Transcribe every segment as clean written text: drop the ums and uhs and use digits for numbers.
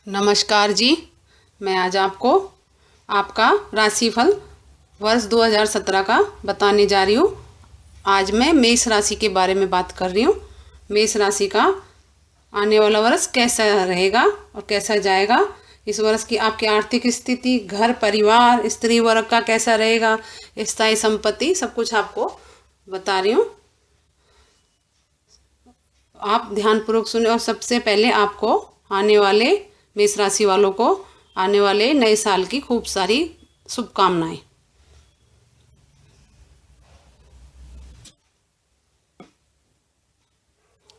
नमस्कार जी। मैं आज आपको आपका राशिफल वर्ष 2017 का बताने जा रही हूँ। आज मैं मेष राशि के बारे में बात कर रही हूँ। मेष राशि का आने वाला वर्ष कैसा रहेगा और कैसा जाएगा, इस वर्ष की आपकी आर्थिक स्थिति, घर परिवार, स्त्री वर्ग का कैसा रहेगा, स्थायी संपत्ति, सब कुछ आपको बता रही हूँ। आप ध्यानपूर्वक सुने। और सबसे पहले आपको आने वाले मेष राशि वालों को आने वाले नए साल की खूब सारी शुभकामनाएं।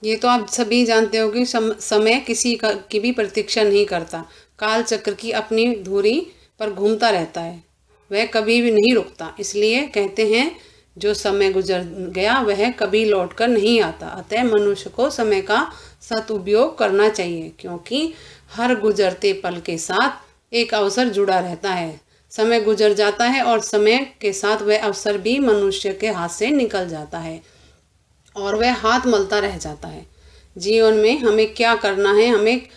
ये तो आप सभी जानते हो कि समय किसी की भी प्रतीक्षा नहीं करता। काल चक्र की अपनी धुरी पर घूमता रहता है, वह कभी भी नहीं रुकता। इसलिए कहते हैं जो समय गुजर गया वह कभी लौटकर नहीं आता। अतः मनुष्य को समय का सदुपयोग करना चाहिए, क्योंकि हर गुजरते पल के साथ एक अवसर जुड़ा रहता है। समय गुजर जाता है और समय के साथ वह अवसर भी मनुष्य के हाथ से निकल जाता है और वह हाथ मलता रह जाता है। जीवन में हमें क्या करना है, हमें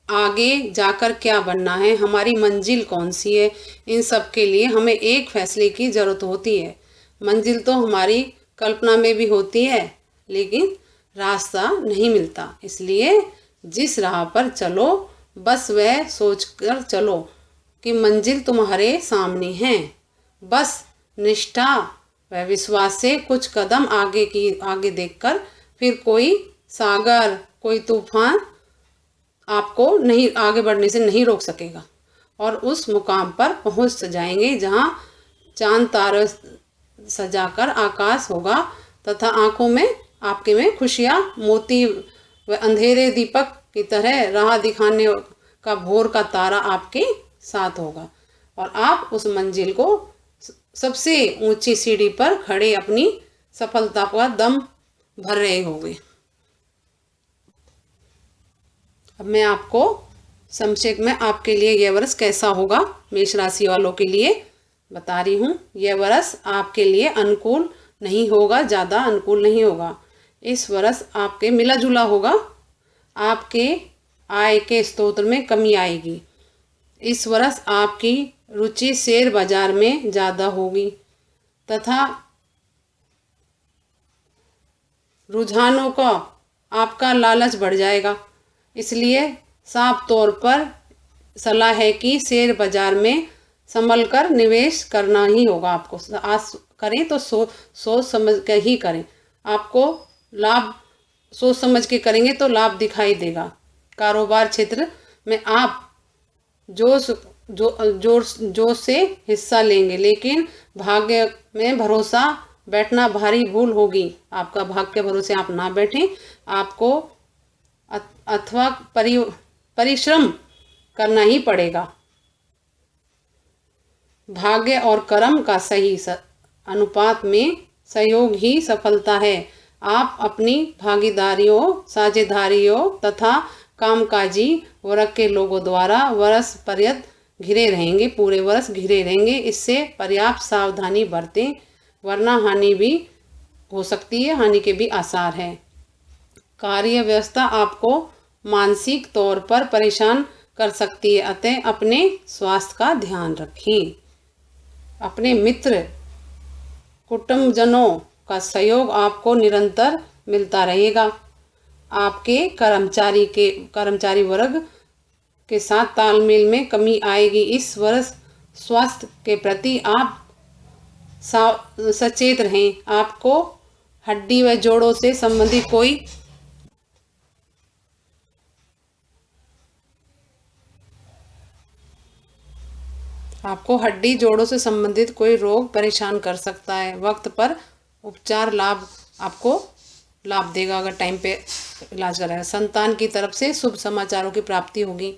आगे जाकर क्या बनना है, हमारी मंजिल कौन सी है, इन सब के लिए हमें एक फैसले की ज़रूरत होती है। मंजिल तो हमारी कल्पना में भी होती है, लेकिन रास्ता नहीं मिलता। इसलिए जिस राह पर चलो बस वह सोचकर चलो कि मंजिल तुम्हारे सामने है। बस निष्ठा व विश्वास से कुछ कदम आगे देखकर फिर कोई सागर, कोई तूफान आपको नहीं आगे बढ़ने से नहीं रोक सकेगा और उस मुकाम पर पहुंच जाएंगे जहां चांद तारे सजाकर आकाश होगा तथा आंखों में आपके में खुशियां मोती व अंधेरे दीपक की तरह राह दिखाने का भोर का तारा आपके साथ होगा और आप उस मंजिल को सबसे ऊंची सीढ़ी पर खड़े अपनी सफलता का दम भर रहे होंगे। अब मैं आपको संक्षेप में आपके लिए यह वर्ष कैसा होगा मेष राशि वालों के लिए बता रही हूँ। यह वर्ष आपके लिए अनुकूल नहीं होगा, ज़्यादा अनुकूल नहीं होगा। इस वर्ष आपके मिला जुला होगा। आपके आय के स्रोत में कमी आएगी। इस वर्ष आपकी रुचि शेयर बाजार में ज़्यादा होगी तथा रुझानों का आपका लालच बढ़ जाएगा। इसलिए साफ तौर पर सलाह है कि शेयर बाजार में संभल कर निवेश करना ही होगा। आपको आज करें तो सोच समझ कर ही करें। आपको लाभ सोच समझ के करेंगे तो लाभ दिखाई देगा। कारोबार क्षेत्र में आप जोश से हिस्सा लेंगे, लेकिन भाग्य में भरोसा बैठना भारी भूल होगी। आपका भाग्य के भरोसे आप ना बैठें। आपको अथवा परिश्रम करना ही पड़ेगा। भाग्य और कर्म का सही अनुपात में सहयोग ही सफलता है। आप अपनी भागीदारियों, साझेदारियों तथा कामकाजी वर्ग के लोगों द्वारा वर्ष पर्यंत घिरे रहेंगे, पूरे वर्ष घिरे रहेंगे। इससे पर्याप्त सावधानी बरतें, वरना हानि भी हो सकती है, हानि के भी आसार हैं। कार्य व्यवस्था आपको मानसिक तौर पर परेशान कर सकती है, अतः अपने स्वास्थ्य का ध्यान रखें। अपने मित्र कुटुंबजनों का सहयोग आपको निरंतर मिलता रहेगा। आपके कर्मचारी वर्ग के साथ तालमेल में कमी आएगी। इस वर्ष स्वास्थ्य के प्रति आप सचेत रहें। आपको हड्डी व जोड़ों से संबंधित कोई रोग परेशान कर सकता है। वक्त पर उपचार आपको लाभ देगा अगर टाइम पे इलाज कराएगा। संतान की तरफ से शुभ समाचारों की प्राप्ति होगी।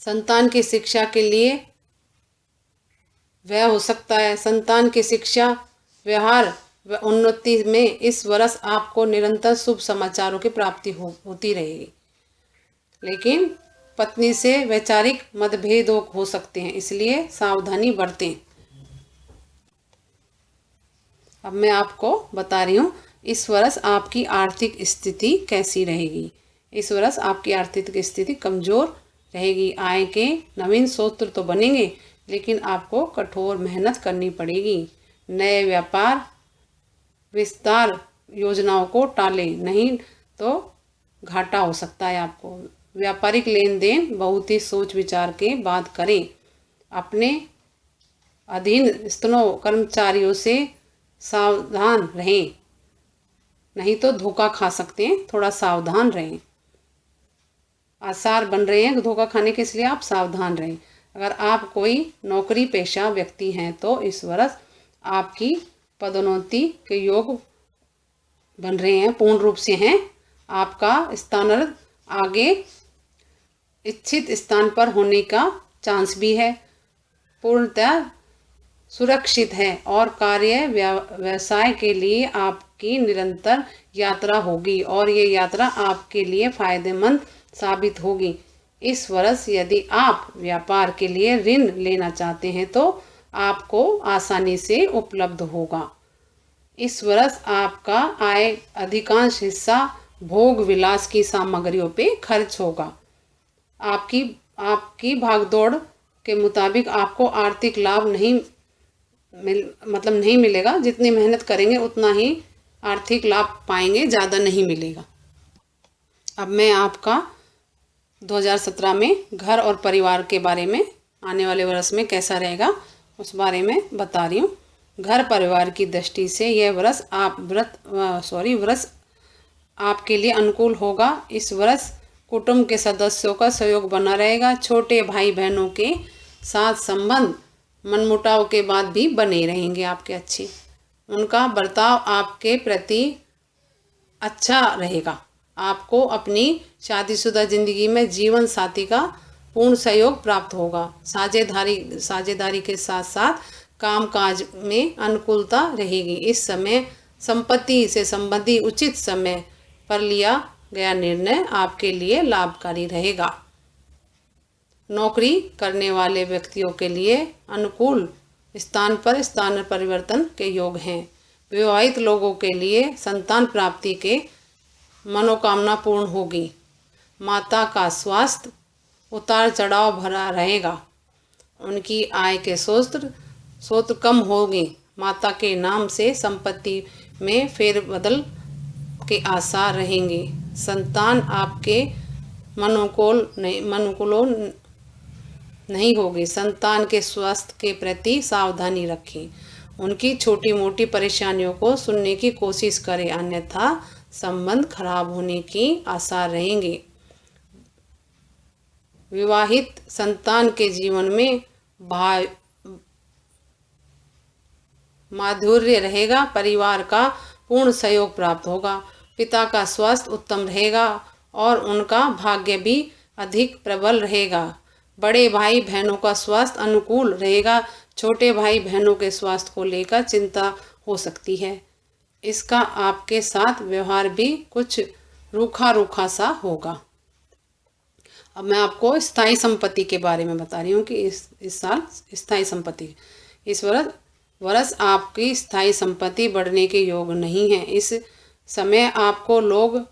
संतान की शिक्षा के लिए व्यय हो सकता है। संतान की शिक्षा, व्यवहार व उन्नति में इस वर्ष आपको निरंतर शुभ समाचारों की प्राप्ति होती रहेगी, लेकिन पत्नी से वैचारिक मतभेद हो सकते हैं, इसलिए सावधानी बरतें। अब मैं आपको बता रही हूँ इस वर्ष आपकी आर्थिक स्थिति कैसी रहेगी। इस वर्ष आपकी आर्थिक स्थिति कमज़ोर रहेगी। आय के नवीन स्रोत तो बनेंगे, लेकिन आपको कठोर मेहनत करनी पड़ेगी। नए व्यापार विस्तार योजनाओं को टालें, नहीं तो घाटा हो सकता है आपको। व्यापारिक लेन देन बहुत ही सोच विचार के बाद करें। अपने अधीनस्थों कर्मचारियों से सावधान रहें, नहीं तो धोखा खा सकते हैं, थोड़ा सावधान रहें। आसार बन रहे हैं धोखा खाने के, इसलिए आप सावधान रहें। अगर आप कोई नौकरी पेशा व्यक्ति हैं तो इस वर्ष आपकी पदोन्नति के योग बन रहे हैं, पूर्ण रूप से हैं। आपका स्थानांतरण आगे इच्छित स्थान पर होने का चांस भी है, पूर्णतः सुरक्षित है और कार्य व्यवसाय के लिए आपकी निरंतर यात्रा होगी और ये यात्रा आपके लिए फायदेमंद साबित होगी। इस वर्ष यदि आप व्यापार के लिए ऋण लेना चाहते हैं तो आपको आसानी से उपलब्ध होगा। इस वर्ष आपका आय अधिकांश हिस्सा भोग विलास की सामग्रियों पे खर्च होगा। आपकी भागदौड़ के मुताबिक आपको आर्थिक लाभ नहीं मिलेगा। जितनी मेहनत करेंगे उतना ही आर्थिक लाभ पाएंगे, ज़्यादा नहीं मिलेगा। अब मैं आपका 2017 में घर और परिवार के बारे में, आने वाले वर्ष में कैसा रहेगा उस बारे में बता रही हूँ। घर परिवार की दृष्टि से यह वर्ष वर्ष आपके लिए अनुकूल होगा। इस वर्ष कुटुंब के सदस्यों का सहयोग बना रहेगा। छोटे भाई बहनों के साथ संबंध मनमुटाव के बाद भी बने रहेंगे आपके अच्छे। उनका बर्ताव आपके प्रति अच्छा रहेगा। आपको अपनी शादीशुदा जिंदगी में जीवन साथी का पूर्ण सहयोग प्राप्त होगा। साझेदारी के साथ साथ कामकाज में अनुकूलता रहेगी। इस समय संपत्ति से संबंधी उचित समय पर लिया गया निर्णय आपके लिए लाभकारी रहेगा। नौकरी करने वाले व्यक्तियों के लिए अनुकूल स्थान परिवर्तन के योग हैं। विवाहित लोगों के लिए संतान प्राप्ति के मनोकामना पूर्ण होगी। माता का स्वास्थ्य उतार चढ़ाव भरा रहेगा। उनकी आय के स्रोत कम होंगे। माता के नाम से संपत्ति में फेरबदल के आसार रहेंगे। संतान आपके मनुकूल नहीं होगी। संतान के स्वास्थ्य के प्रति सावधानी रखें। उनकी छोटी मोटी परेशानियों को सुनने की कोशिश करें, अन्यथा संबंध खराब होने की आसार रहेंगे। विवाहित संतान के जीवन में माधुर्य रहेगा। परिवार का पूर्ण सहयोग प्राप्त होगा। पिता का स्वास्थ्य उत्तम रहेगा और उनका भाग्य भी अधिक प्रबल रहेगा। बड़े भाई बहनों का स्वास्थ्य अनुकूल रहेगा। छोटे भाई बहनों के स्वास्थ्य को लेकर चिंता हो सकती है। इसका आपके साथ व्यवहार भी कुछ रूखा सा होगा। अब मैं आपको स्थायी संपत्ति के बारे में बता रही हूँ कि इस साल स्थायी संपत्ति, इस वर्ष आपकी स्थायी संपत्ति बढ़ने के योग नहीं है। इस समय आपको लोग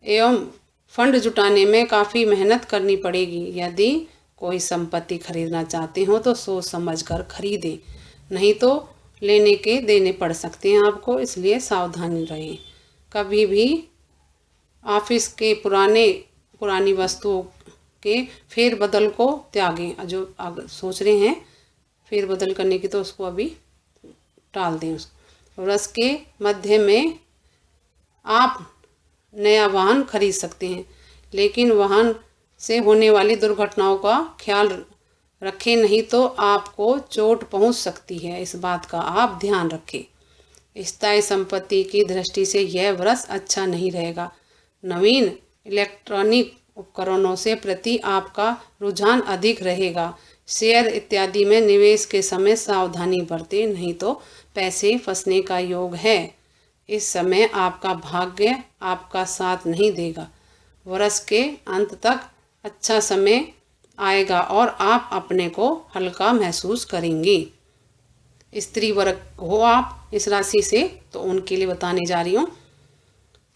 एवं फंड जुटाने में काफ़ी मेहनत करनी पड़ेगी। यदि कोई संपत्ति खरीदना चाहते हो तो सोच समझ कर खरीदें, नहीं तो लेने के देने पड़ सकते हैं आपको, इसलिए सावधानी रहें। कभी भी ऑफिस के पुरानी वस्तुओं के फेरबदल को त्यागें। जो सोच रहे हैं फेरबदल करने की तो उसको अभी टाल दें। वर्ष के मध्य में आप नया वाहन खरीद सकते हैं, लेकिन वाहन से होने वाली दुर्घटनाओं का ख्याल रखें, नहीं तो आपको चोट पहुंच सकती है। इस बात का आप ध्यान रखें। स्थायी संपत्ति की दृष्टि से यह वर्ष अच्छा नहीं रहेगा। नवीन इलेक्ट्रॉनिक उपकरणों से प्रति आपका रुझान अधिक रहेगा। शेयर इत्यादि में निवेश के समय सावधानी बरतें, नहीं तो पैसे फंसने का योग है। इस समय आपका भाग्य आपका साथ नहीं देगा। वर्ष के अंत तक अच्छा समय आएगा और आप अपने को हल्का महसूस करेंगे। स्त्री वर्ग हो आप इस राशि से, तो उनके लिए बताने जा रही हूँ।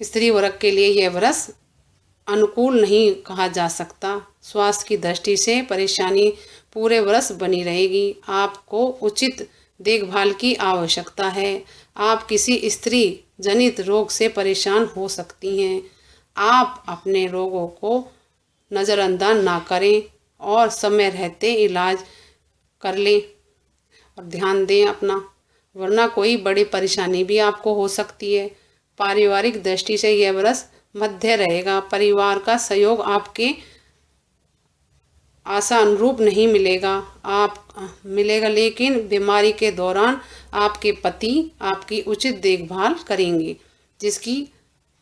स्त्री वर्ग के लिए यह वर्ष अनुकूल नहीं कहा जा सकता। स्वास्थ्य की दृष्टि से परेशानी पूरे वर्ष बनी रहेगी। आपको उचित देखभाल की आवश्यकता है। आप किसी स्त्री जनित रोग से परेशान हो सकती हैं। आप अपने रोगों को नज़रअंदाज ना करें और समय रहते इलाज कर लें और ध्यान दें अपना, वरना कोई बड़ी परेशानी भी आपको हो सकती है। पारिवारिक दृष्टि से यह वर्ष मध्य रहेगा। परिवार का सहयोग आपके आशा अनुरूप नहीं मिलेगा, लेकिन बीमारी के दौरान आपके पति आपकी उचित देखभाल करेंगे, जिसकी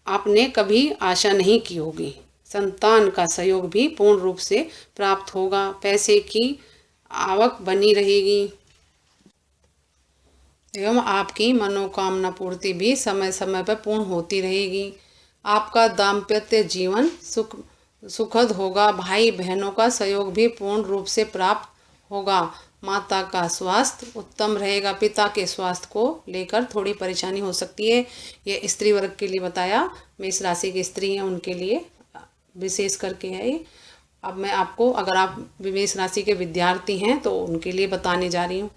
आपने कभी आशा नहीं की होगी। संतान का सहयोग भी पूर्ण रूप से प्राप्त होगा। पैसे की आवक बनी रहेगी एवं आपकी मनोकामना पूर्ति भी समय समय पर पूर्ण होती रहेगी। आपका दाम्पत्य जीवन सुखद होगा। भाई बहनों का सहयोग भी पूर्ण रूप से प्राप्त होगा। माता का स्वास्थ्य उत्तम रहेगा। पिता के स्वास्थ्य को लेकर थोड़ी परेशानी हो सकती है। ये स्त्री वर्ग के लिए बताया, मेष राशि की स्त्री हैं उनके लिए विशेष करके है ये। अब मैं आपको, अगर आप मेष राशि के विद्यार्थी हैं तो उनके लिए बताने जा रही हूँ।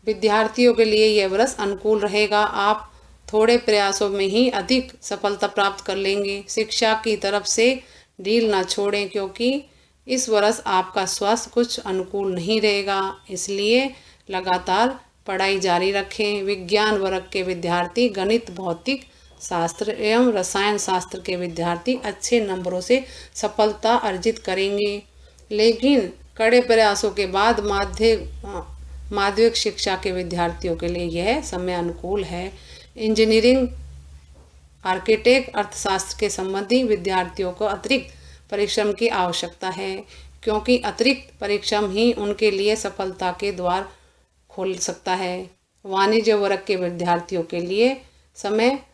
विद्यार्थियों के लिए यह वर्ष अनुकूल रहेगा। आप थोड़े प्रयासों में ही अधिक सफलता प्राप्त कर लेंगे। शिक्षा की तरफ से ढील ना छोड़ें, क्योंकि इस वर्ष आपका स्वास्थ्य कुछ अनुकूल नहीं रहेगा, इसलिए लगातार पढ़ाई जारी रखें। विज्ञान वर्ग के विद्यार्थी, गणित, भौतिक शास्त्र एवं रसायन शास्त्र के विद्यार्थी अच्छे नंबरों से सफलता अर्जित करेंगे, लेकिन कड़े प्रयासों के बाद माध्यमिक शिक्षा के विद्यार्थियों के लिए यह समय अनुकूल है। इंजीनियरिंग, आर्किटेक्ट, अर्थशास्त्र के संबंधी विद्यार्थियों को अतिरिक्त परिश्रम की आवश्यकता है, क्योंकि अतिरिक्त परिश्रम ही उनके लिए सफलता के द्वार खोल सकता है। वाणिज्य वर्ग के विद्यार्थियों के लिए समय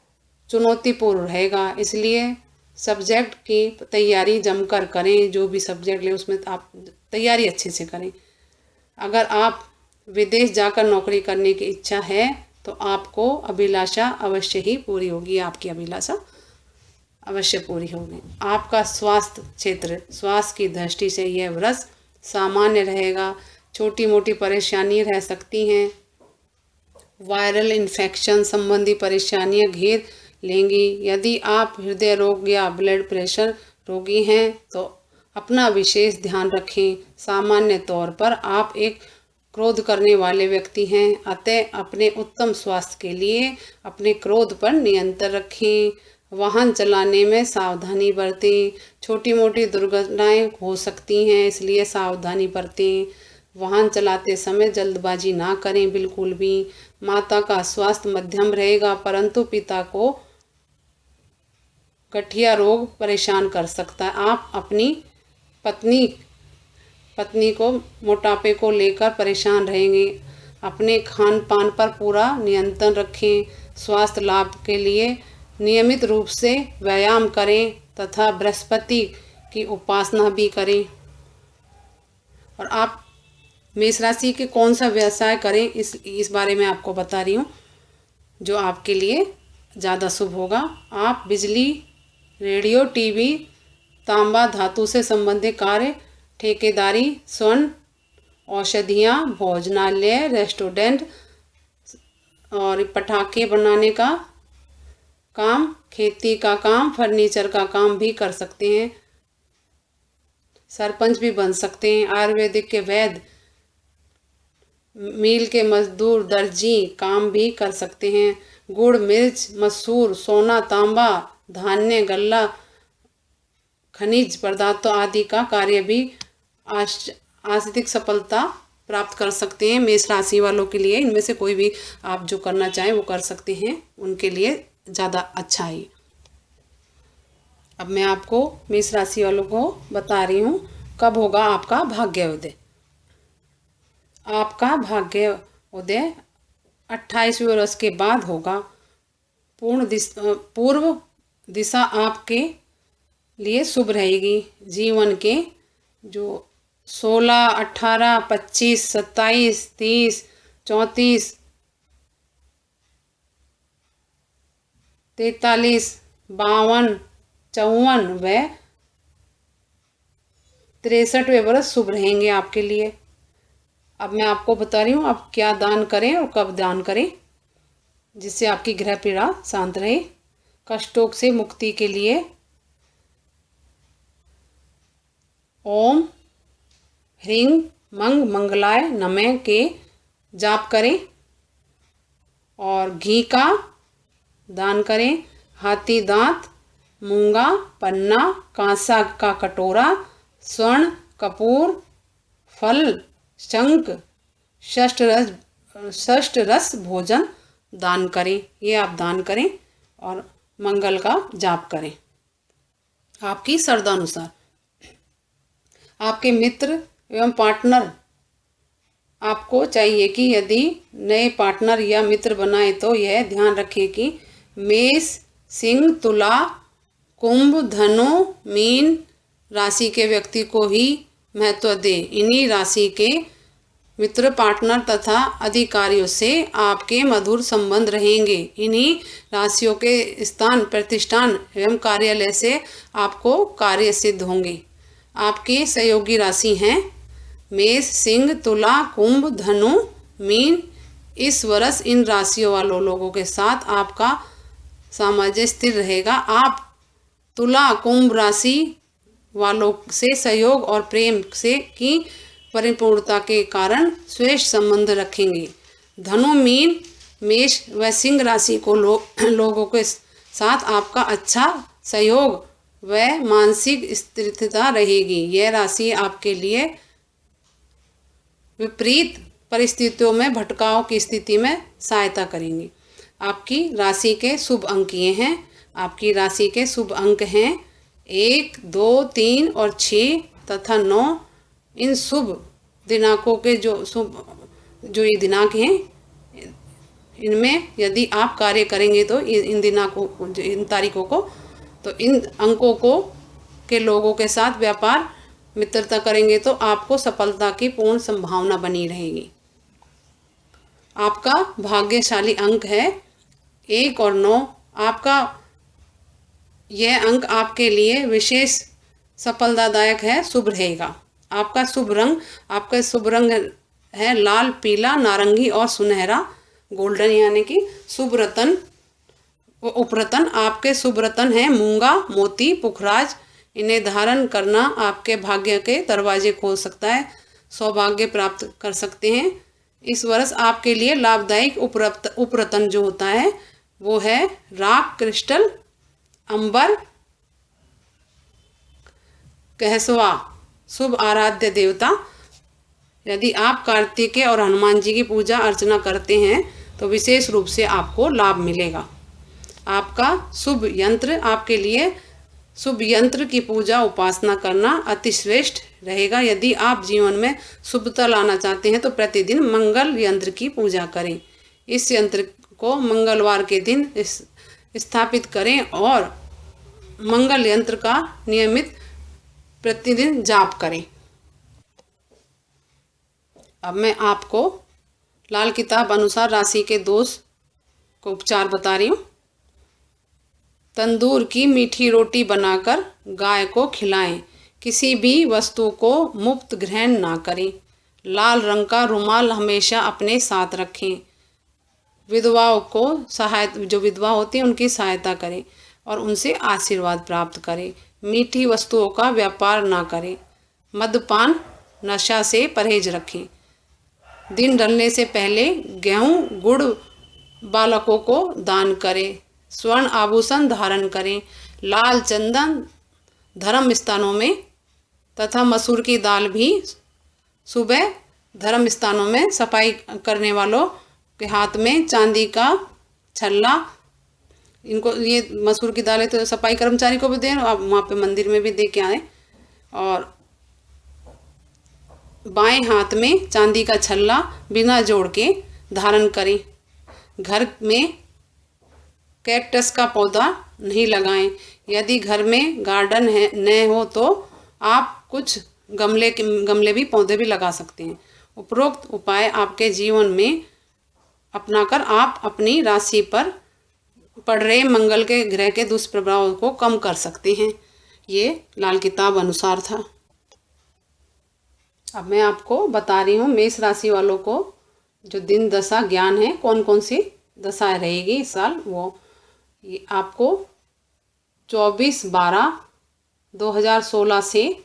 चुनौतीपूर्ण रहेगा, इसलिए सब्जेक्ट की तैयारी जमकर करें। जो भी सब्जेक्ट ले उसमें आप तैयारी अच्छे से करें। अगर आप विदेश जाकर नौकरी करने की इच्छा है तो आपको अभिलाषा अवश्य ही पूरी होगी। आपकी अभिलाषा अवश्य पूरी होगी। आपका स्वास्थ्य क्षेत्र, स्वास्थ्य की दृष्टि से यह वर्ष सामान्य रहेगा। छोटी मोटी परेशानी रह सकती हैं। वायरल इन्फेक्शन संबंधी परेशानियां घेर लेंगी। यदि आप हृदय रोग या ब्लड प्रेशर रोगी हैं तो अपना विशेष ध्यान रखें। सामान्य तौर पर आप एक क्रोध करने वाले व्यक्ति हैं, अतः अपने उत्तम स्वास्थ्य के लिए अपने क्रोध पर नियंत्रण रखें। वाहन चलाने में सावधानी बरतें। छोटी मोटी दुर्घटनाएं हो सकती हैं, इसलिए सावधानी बरतें। वाहन चलाते समय जल्दबाजी ना करें बिल्कुल भी। माता का स्वास्थ्य मध्यम रहेगा, परंतु पिता को गठिया रोग परेशान कर सकता है। आप अपनी पत्नी को मोटापे को लेकर परेशान रहेंगे। अपने खान पान पर पूरा नियंत्रण रखें। स्वास्थ्य लाभ के लिए नियमित रूप से व्यायाम करें तथा बृहस्पति की उपासना भी करें। और आप मेष राशि के कौन सा व्यवसाय करें इस बारे में आपको बता रही हूँ, जो आपके लिए ज़्यादा शुभ होगा। आप बिजली, रेडियो, टीवी, तांबा धातु से संबंधित कार्य, ठेकेदारी, स्वर्ण, औषधियाँ, भोजनालय, रेस्टोरेंट और पटाखे बनाने का काम, खेती का काम, फर्नीचर का काम भी कर सकते हैं। सरपंच भी बन सकते हैं। आयुर्वेदिक के वैद्य, मिल के मजदूर, दर्जी काम भी कर सकते हैं। गुड़, मिर्च, मसूर, सोना, तांबा, धान्य, गल्ला, खनिज पदार्थों आदि का कार्य भी आर्थिक सफलता प्राप्त कर सकते हैं। मेष राशि वालों के लिए इनमें से कोई भी आप जो करना चाहें वो कर सकते हैं, उनके लिए ज़्यादा अच्छा है। अब मैं आपको मेष राशि वालों को बता रही हूँ कब होगा आपका भाग्योदय। आपका भाग्योदय 28वें वर्ष के बाद होगा। पूर्व दिशा आपके लिए शुभ रहेगी। जीवन के जो 16, 18, 25, 27, 30, 34, 43, 52, 54 व 63वें वर्ष शुभ रहेंगे आपके लिए। अब मैं आपको बता रही हूँ आप क्या दान करें और कब दान करें जिससे आपकी ग्रह पीड़ा शांत रहे। कष्टों से मुक्ति के लिए ओम ह्रीं मंग मंगलाय नमः के जाप करें और घी का दान करें। हाथी दांत, मूंगा, पन्ना, कांसा का कटोरा, स्वर्ण, कपूर, फल, शंख, षष्ठ रस भोजन दान करें। ये आप दान करें और मंगल का जाप करें आपकी श्रद्धानुसार। आपके मित्र एवं पार्टनर आपको चाहिए कि यदि नए पार्टनर या मित्र बनाए तो यह ध्यान रखें कि मेष, सिंह, तुला, कुंभ, धनु, मीन राशि के व्यक्ति को ही महत्व दे। इन्हीं राशि के मित्र, पार्टनर तथा अधिकारियों से आपके मधुर संबंध रहेंगे। इन्हीं राशियों के स्थान, प्रतिष्ठान एवं कार्यालय से आपको कार्य सिद्ध होंगे। आपकी सहयोगी राशि हैं मेष, सिंह, तुला, कुंभ, धनु, मीन। इस वर्ष इन राशियों वालों लोगों के साथ आपका सामंजस्य स्थिर रहेगा। आप तुला, कुंभ राशि वालों से सहयोग और प्रेम से की परिपूर्णता के कारण श्रेष्ठ संबंध रखेंगे। धनु, मीन, मेष व सिंह राशि को लोगों के साथ आपका अच्छा सहयोग व मानसिक स्थिरता रहेगी। यह राशि आपके लिए विपरीत परिस्थितियों में भटकाव की स्थिति में सहायता करेंगी। आपकी राशि के शुभ अंक ये हैं। आपकी राशि के शुभ अंक हैं 1, 2, 3 और 6 तथा 9। इन शुभ दिनांकों के जो ये दिनांक हैं इनमें यदि आप कार्य करेंगे तो इन तारीखों को तो इन अंकों को के लोगों के साथ व्यापार मित्रता करेंगे तो आपको सफलता की पूर्ण संभावना बनी रहेगी। आपका भाग्यशाली अंक है 1 और 9। आपका यह अंक आपके लिए विशेष सफलतादायक है, शुभ रहेगा। आपका शुभ रंग है लाल, पीला, नारंगी और सुनहरा गोल्डन यानी कि शुभ रतन व उपरतन। आपके शुभ रतन है मूंगा, मोती, पुखराज। इन्हें धारण करना आपके भाग्य के दरवाजे खोल सकता है, सौभाग्य प्राप्त कर सकते हैं। इस वर्ष आपके लिए लाभदायक उपरतन जो होता है वो है राक क्रिस्टल, अंबर, कहसवा। शुभ आराध्य देवता यदि आप कार्तिकेय और हनुमान जी की पूजा अर्चना करते हैं तो विशेष रूप से आपको लाभ मिलेगा। आपका शुभ यंत्र आपके लिए शुभ यंत्र की पूजा उपासना करना अति श्रेष्ठ रहेगा। यदि आप जीवन में शुभता लाना चाहते हैं तो प्रतिदिन मंगल यंत्र की पूजा करें। इस यंत्र को मंगलवार के दिन स्थापित करें और मंगल यंत्र का नियमित प्रतिदिन जाप करें। अब मैं आपको लाल किताब अनुसार राशि के दोष को उपचार बता रही हूँ। तंदूर की मीठी रोटी बनाकर गाय को खिलाएं। किसी भी वस्तु को मुफ्त ग्रहण ना करें। लाल रंग का रुमाल हमेशा अपने साथ रखें। विधवाओं को जो विधवा होती है उनकी सहायता करें और उनसे आशीर्वाद प्राप्त करें। मीठी वस्तुओं का व्यापार ना करें। मद्यपान, नशा से परहेज रखें। दिन ढलने से पहले गेहूं, गुड़ बालकों को दान करें। स्वर्ण आभूषण धारण करें। लाल चंदन धर्म स्थानों में तथा मसूर की दाल भी सुबह धर्म स्थानों में सफाई करने वालों के हाथ में चांदी का छल्ला, इनको ये मसूर की दाल है तो सफाई कर्मचारी को भी दें, आप वहाँ पे मंदिर में भी दे के आए। और बाएं हाथ में चांदी का छल्ला बिना जोड़ के धारण करें। घर में कैक्टस का पौधा नहीं लगाएं। यदि घर में गार्डन है न हो तो आप कुछ गमले भी पौधे भी लगा सकते हैं। उपरोक्त उपाय आपके जीवन में अपनाकर आप अपनी राशि पर पड़ रहे मंगल के ग्रह के दुष्प्रभाव को कम कर सकते हैं। ये लाल किताब अनुसार था। अब मैं आपको बता रही हूँ मेष राशि वालों को जो दिन दशा ज्ञान है, कौन कौन सी दशा रहेगी इस साल। वो ये आपको 24/12/2016 से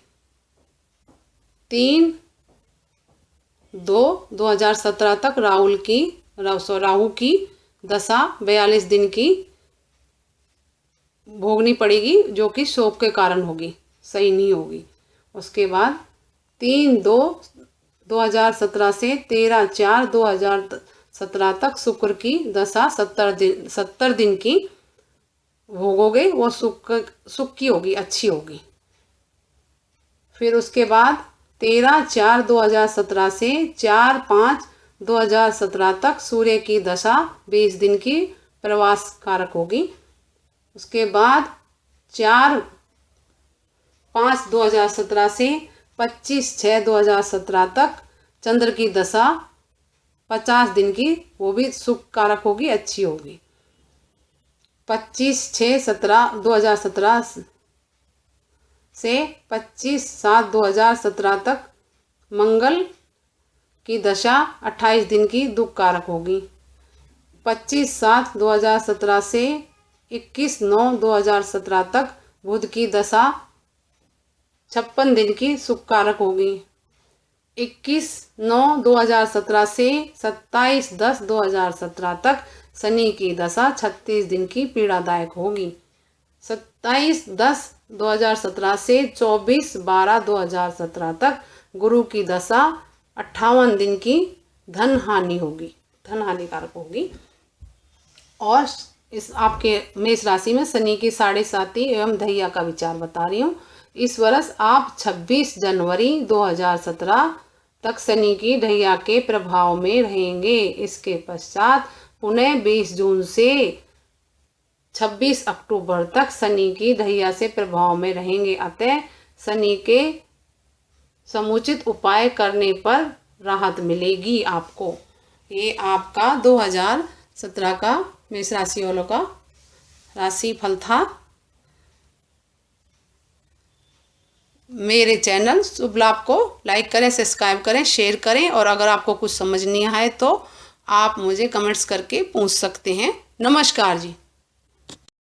3/2/2017 तक राहु की दशा 42 दिन की भोगनी पड़ेगी, जो कि शोक के कारण होगी, सही नहीं होगी। उसके बाद 3/2/2017 से 13/4/2017 तक शुक्र की दशा 70 दिन की भोगोगे, वो सुख की होगी, अच्छी होगी। फिर उसके बाद 13/4/2017 से 4/5/2017 तक सूर्य की दशा 20 दिन की प्रवास कारक होगी। उसके बाद 4/5/2017 से 25/6/2017 तक चंद्र की दशा 50 दिन की, वो भी सुख कारक होगी, अच्छी होगी। 25/6/2017 से 25/7/2017 तक मंगल की दशा 28 दिन की दुख कारक होगी। 25/7/2017 से 21/9/2017 तक बुध की दशा 56 दिन की सुख कारक होगी। 21/9/2017 से 27/10/2017 तक शनि की दशा 36 दिन की पीड़ादायक होगी। 27/10/2017 से 24/12/2017 तक गुरु की दशा 58 दिन की धन हानिकारक होगी। और इस आपके मेष राशि में शनि की 7.5 एवं दहिया का विचार बता रही हूँ। इस वर्ष आप 26 जनवरी 2017 तक शनि की ढैया के प्रभाव में रहेंगे। इसके पश्चात पुनः 20 जून से 26 अक्टूबर तक शनि की ढैया से प्रभाव में रहेंगे। अतः शनि के समुचित उपाय करने पर राहत मिलेगी आपको। ये आपका 2017 का मेष राशि वालों का राशि फल था। मेरे चैनल शुभ लाभ को लाइक करें, सब्सक्राइब करें, शेयर करें, और अगर आपको कुछ समझ नहीं आए तो आप मुझे कमेंट्स करके पूछ सकते हैं। नमस्कार जी।